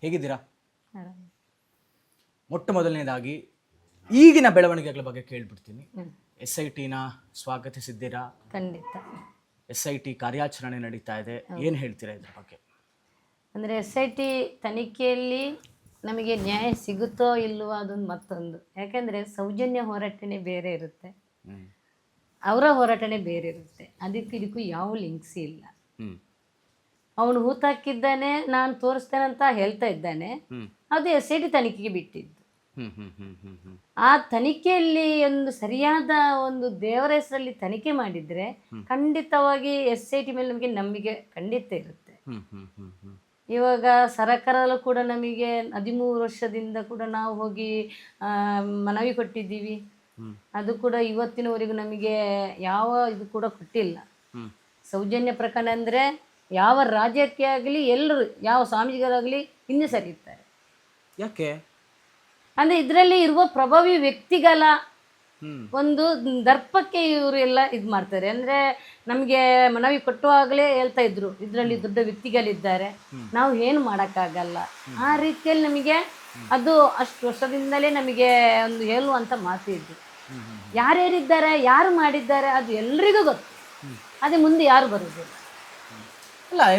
ಹೇಗಿದ್ದೀರಾ? ಆರಾಮ. ಮೊಟ್ಟ ಮೊದಲನೇದಾಗಿ ಈಗಿನ ಬೆಳವಣಿಗೆಗಳ ಬಗ್ಗೆ ಕೇಳ್ಬಿಡ್ತೀನಿ. SIT ನ ಸ್ವಾಗತಿಸಿದ್ದೀರಾ? ಖಂಡಿತ. SIT ಕಾರ್ಯಾಚರಣೆ ನಡೀತಾ ಇದೆ, ಏನು ಹೇಳ್ತೀರಾ ಇದ್ರ ಬಗ್ಗೆ? ಅಂದರೆ SIT ತನಿಖೆಯಲ್ಲಿ ನಮಗೆ ನ್ಯಾಯ ಸಿಗುತ್ತೋ ಇಲ್ವೋ ಅದೊಂದು ಮತ್ತೊಂದು. ಯಾಕೆಂದರೆ ಸೌಜನ್ಯ ಹೋರಾಟನೇ ಬೇರೆ ಇರುತ್ತೆ, ಅವರ ಹೋರಾಟನೇ ಬೇರೆ ಇರುತ್ತೆ. ಇದಕ್ಕೂ ಯಾವ ಲಿಂಕ್ಸ್ ಇಲ್ಲ. ಅವನು ಹೂತಾಕಿದ್ದಾನೆ, ನಾನು ತೋರಿಸ್ತೇನೆ ಅಂತ ಹೇಳ್ತಾ ಇದ್ದಾನೆ. ಅದು SIT ತನಿಖೆಗೆ ಬಿಟ್ಟಿದ್ದು. ಆ ತನಿಖೆಯಲ್ಲಿ ಒಂದು ಸರಿಯಾದ ಒಂದು ದೇವರ ಹೆಸರಲ್ಲಿ ತನಿಖೆ ಮಾಡಿದರೆ ಖಂಡಿತವಾಗಿ SIT ಮೇಲೆ ನಮಗೆ ನಂಬಿಕೆ ಖಂಡಿತ ಇರುತ್ತೆ. ಇವಾಗ ಸರ್ಕಾರದಲ್ಲೂ ಕೂಡ ನಮಗೆ 13 ವರ್ಷದಿಂದ ಕೂಡ ನಾವು ಹೋಗಿ ಮನವಿ ಕೊಟ್ಟಿದ್ದೀವಿ. ಅದು ಕೂಡ ಇವತ್ತಿನವರೆಗೂ ನಮಗೆ ಯಾವ ಇದು ಕೂಡ ಕೊಟ್ಟಿಲ್ಲ. ಸೌಜನ್ಯ ಪ್ರಕರಣ ಅಂದರೆ ಯಾವ ರಾಜ್ಯಕ್ಕೆ ಆಗಲಿ ಎಲ್ಲರೂ ಯಾವ ಸ್ವಾಮೀಜಿಗಳಾಗಲಿ ಹಿಂದೆ ಸರಿಯುತ್ತಾರೆ. ಯಾಕೆ ಅಂದರೆ ಇದರಲ್ಲಿ ಇರುವ ಪ್ರಭಾವಿ ವ್ಯಕ್ತಿಗಳ ಒಂದು ದರ್ಪಕ್ಕೆ ಇವರು ಎಲ್ಲ ಇದು ಮಾಡ್ತಾರೆ. ಅಂದರೆ ನಮಗೆ ಮನವಿ ಕೊಟ್ಟುವಾಗಲೇ ಹೇಳ್ತಾ ಇದ್ರು, ಇದರಲ್ಲಿ ದೊಡ್ಡ ವ್ಯಕ್ತಿಗಳಿದ್ದಾರೆ, ನಾವು ಏನು ಮಾಡೋಕ್ಕಾಗಲ್ಲ. ಆ ರೀತಿಯಲ್ಲಿ ನಮಗೆ ಅದು ಅಷ್ಟು ವರ್ಷದಿಂದಲೇ ನಮಗೆ ಒಂದು ಹೇಳುವಂಥ ಮಾತು ಇದ್ದು, ಯಾರ್ಯಾರಿದ್ದಾರೆ ಯಾರು ಮಾಡಿದ್ದಾರೆ ಅದು ಎಲ್ರಿಗೂ ಗೊತ್ತು. ಅದೇ ಮುಂದೆ ಯಾರು ಬರುವುದಿಲ್ಲ. ಅಲ್ಲ